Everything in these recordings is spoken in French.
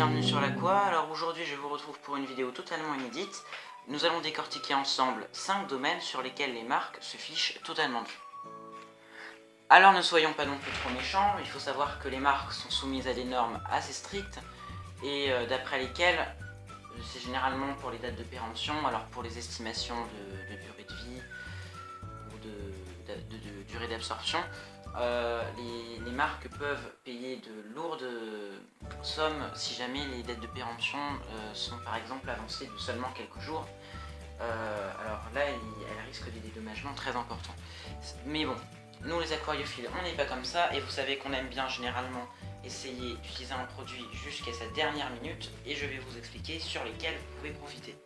bienvenue sur l'Aqua. Alors aujourd'hui je vous retrouve pour une vidéo totalement inédite. Nous allons décortiquer ensemble 5 domaines sur lesquels les marques se fichent totalement de vous. Alors ne soyons pas non plus trop méchants, il faut savoir que les marques sont soumises à des normes assez strictes et d'après lesquelles c'est généralement pour les dates de péremption, alors pour les estimations de durée de vie ou de durée d'absorption, les marques peuvent payer de lourdes sommes si jamais les dates de péremption sont par exemple avancées de seulement quelques jours. Alors là, elle risque des dédommagements très importants. Mais bon, nous les aquariophiles, on n'est pas comme ça, et vous savez qu'on aime bien généralement essayer d'utiliser un produit jusqu'à sa dernière minute, et je vais vous expliquer sur lesquels vous pouvez profiter.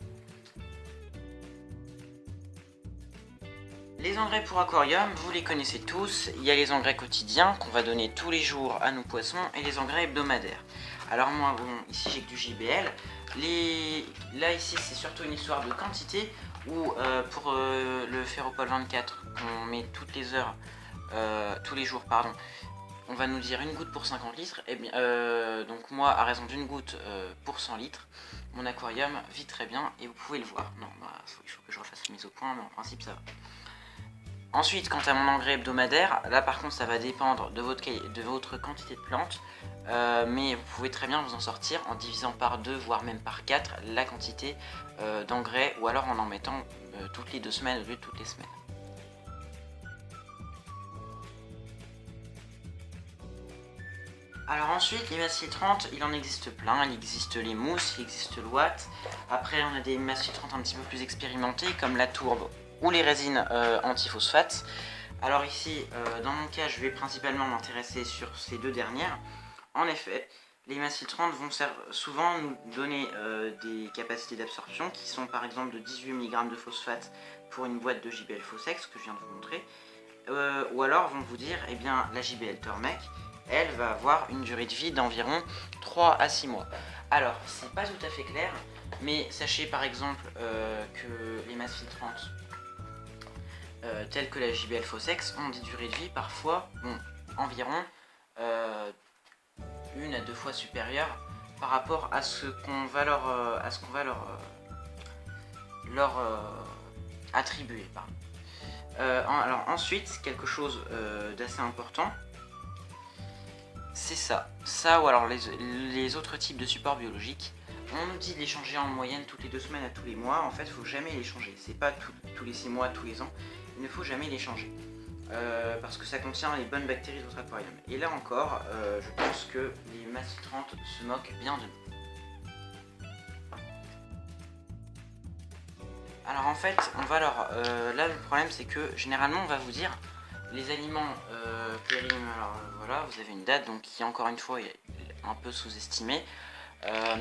Les engrais pour aquarium, vous les connaissez tous. Il y a les engrais quotidiens qu'on va donner tous les jours à nos poissons et les engrais hebdomadaires. Alors moi, bon, ici j'ai que du JBL. Là ici c'est surtout une histoire de quantité où pour le Ferropol 24 qu'on met toutes les heures, tous les jours pardon, on va nous dire une goutte pour 50 litres. Et bien, donc moi à raison d'une goutte pour 100 litres, mon aquarium vit très bien et vous pouvez le voir. Non, bah, il faut que je refasse une mise au point, mais en principe ça va. Ensuite, quant à mon engrais hebdomadaire, là par contre ça va dépendre de votre quantité de plantes, mais vous pouvez très bien vous en sortir en divisant par 2 voire même par 4 la quantité d'engrais, ou alors en mettant toutes les 2 semaines au lieu de toutes les semaines. Alors ensuite, les masses filtrantes, il en existe plein. Il existe les mousses, il existe le watt. Après on a des masses filtrantes un petit peu plus expérimentées comme la tourbe ou les résines antiphosphate. Alors ici, dans mon cas, je vais principalement m'intéresser sur ces deux dernières. En effet, les masses filtrantes vont souvent nous donner des capacités d'absorption qui sont par exemple de 18 mg de phosphate pour une boîte de JBL Phosex que je viens de vous montrer. Ou alors vont vous dire, eh bien la JBL Thermec, elle va avoir une durée de vie d'environ 3 à 6 mois. Alors, c'est pas tout à fait clair, mais sachez par exemple que les masses filtrantes telles que la JBL Phosex ont des durées de vie parfois environ 1 à 2 fois supérieures par rapport à ce qu'on va leur attribuer. Alors ensuite, quelque chose d'assez important, c'est ça ou alors les autres types de supports biologiques. On nous dit de les changer en moyenne toutes les 2 semaines à tous les mois. En fait, il ne faut jamais les changer. C'est pas tous les 6 mois, tous les ans. Il ne faut jamais les changer. Parce que ça contient les bonnes bactéries de votre aquarium. Et là encore, je pense que les masses filtrantes se moquent bien de nous. Alors en fait, là le problème c'est que généralement on va vous dire les aliments périmes. Alors voilà, vous avez une date donc qui encore une fois est un peu sous-estimée.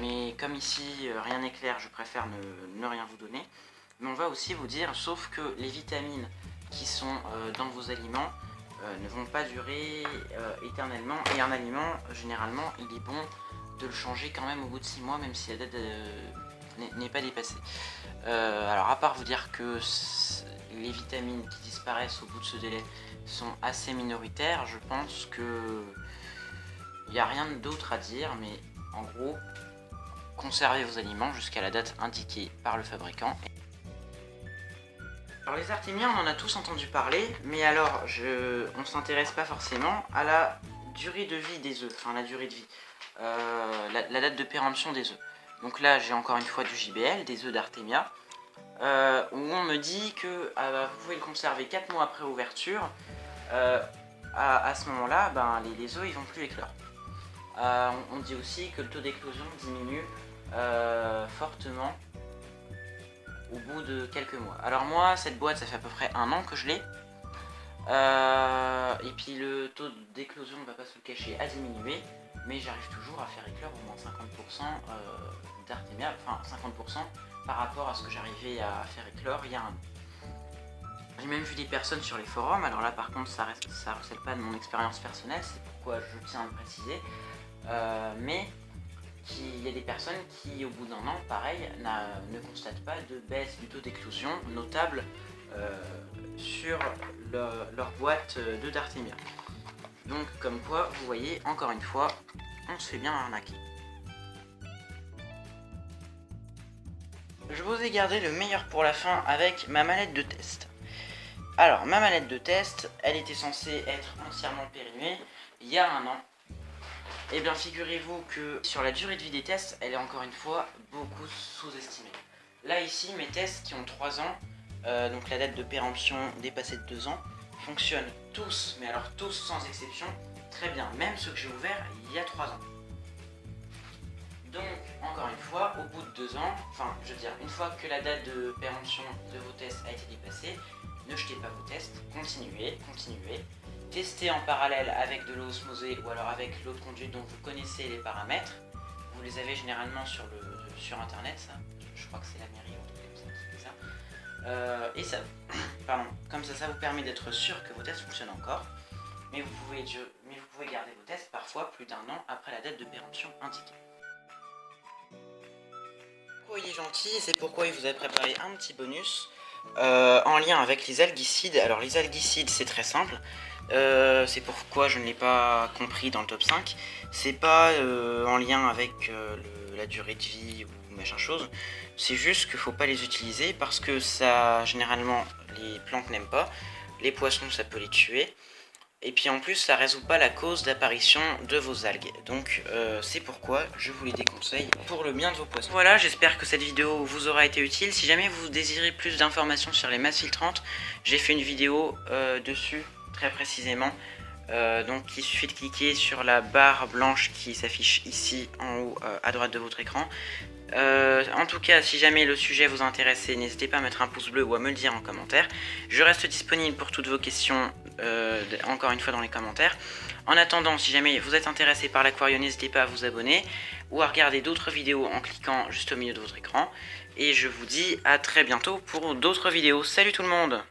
Mais comme ici rien n'est clair, je préfère ne rien vous donner. Mais on va aussi vous dire, sauf que les vitamines qui sont dans vos aliments ne vont pas durer éternellement. Et un aliment, généralement, il est bon de le changer quand même au bout de 6 mois, même si la date n'est pas dépassée. Alors à part vous dire que les vitamines qui disparaissent au bout de ce délai sont assez minoritaires, je pense que il n'y a rien d'autre à dire, mais en gros, conservez vos aliments jusqu'à la date indiquée par le fabricant. Alors les artémias, on en a tous entendu parler, mais alors on ne s'intéresse pas forcément à la durée de vie des œufs, enfin la durée de vie, la date de péremption des œufs. Donc là j'ai encore une fois du JBL, des œufs d'artémia, où on me dit que vous pouvez le conserver 4 mois après ouverture. À ce moment-là, les œufs ils vont plus éclore. On dit aussi que le taux d'éclosion diminue fortement au bout de quelques mois. Alors moi, cette boîte, ça fait à peu près 1 an que je l'ai. Et puis le taux d'éclosion, on va pas se le cacher, a diminué. Mais j'arrive toujours à faire éclore au moins 50% d'artémia, enfin 50% par rapport à ce que j'arrivais à faire éclore il y a 1 an. J'ai même vu des personnes sur les forums, alors là par contre ça recèle pas de mon expérience personnelle, c'est pourquoi je tiens à le préciser. Mais il y a des personnes qui au bout d'1 an, pareil, ne constatent pas de baisse du taux d'éclosion notable sur leur boîte d'œufs d'artémia. Donc comme quoi, vous voyez, encore une fois, on se fait bien arnaquer. je vous ai gardé le meilleur pour la fin avec ma manette de test. Alors, ma manette de test, elle était censée être entièrement périmée il y a un an. Et bien, figurez-vous que sur la durée de vie des tests, elle est encore une fois beaucoup sous-estimée. Là, ici, mes tests qui ont 3 ans, donc la date de péremption dépassée de 2 ans, fonctionnent tous, mais alors tous sans exception, très bien, même ceux que j'ai ouverts il y a 3 ans. Donc, encore une fois, au bout de 2 ans, enfin, je veux dire, une fois que la date de péremption de vos tests a été dépassée, ne jetez pas vos tests, continuez. Testez en parallèle avec de l'eau osmosée ou alors avec l'eau de conduite dont vous connaissez les paramètres. Vous les avez généralement sur internet, ça. Je crois que c'est la mairie ou un truc comme ça qui fait ça. Et ça, pardon, comme ça vous permet d'être sûr que vos tests fonctionnent encore. Mais vous pouvez garder vos tests parfois plus d'un an après la date de péremption indiquée. Pourquoi il est gentil, c'est pourquoi il vous a préparé un petit bonus en lien avec les alguicides. Alors les alguicides, c'est très simple. C'est pourquoi je ne l'ai pas compris dans le top 5. C'est pas en lien avec la durée de vie ou machin chose. C'est juste qu'il faut pas les utiliser parce que ça, généralement, les plantes n'aiment pas. Les poissons, ça peut les tuer. Et puis en plus, ça résout pas la cause d'apparition de vos algues. Donc c'est pourquoi je vous les déconseille pour le bien de vos poissons. Voilà, j'espère que cette vidéo vous aura été utile. Si jamais vous désirez plus d'informations sur les masses filtrantes, j'ai fait une vidéo dessus très précisément. Donc il suffit de cliquer sur la barre blanche qui s'affiche ici en haut à droite de votre écran. En tout cas, si jamais le sujet vous intéresse, n'hésitez pas à mettre un pouce bleu ou à me le dire en commentaire. Je reste disponible pour toutes vos questions, encore une fois dans les commentaires. En attendant, si jamais vous êtes intéressé par l'aquarium, n'hésitez pas à vous abonner ou à regarder d'autres vidéos en cliquant juste au milieu de votre écran. Et je vous dis à très bientôt pour d'autres vidéos. Salut tout le monde!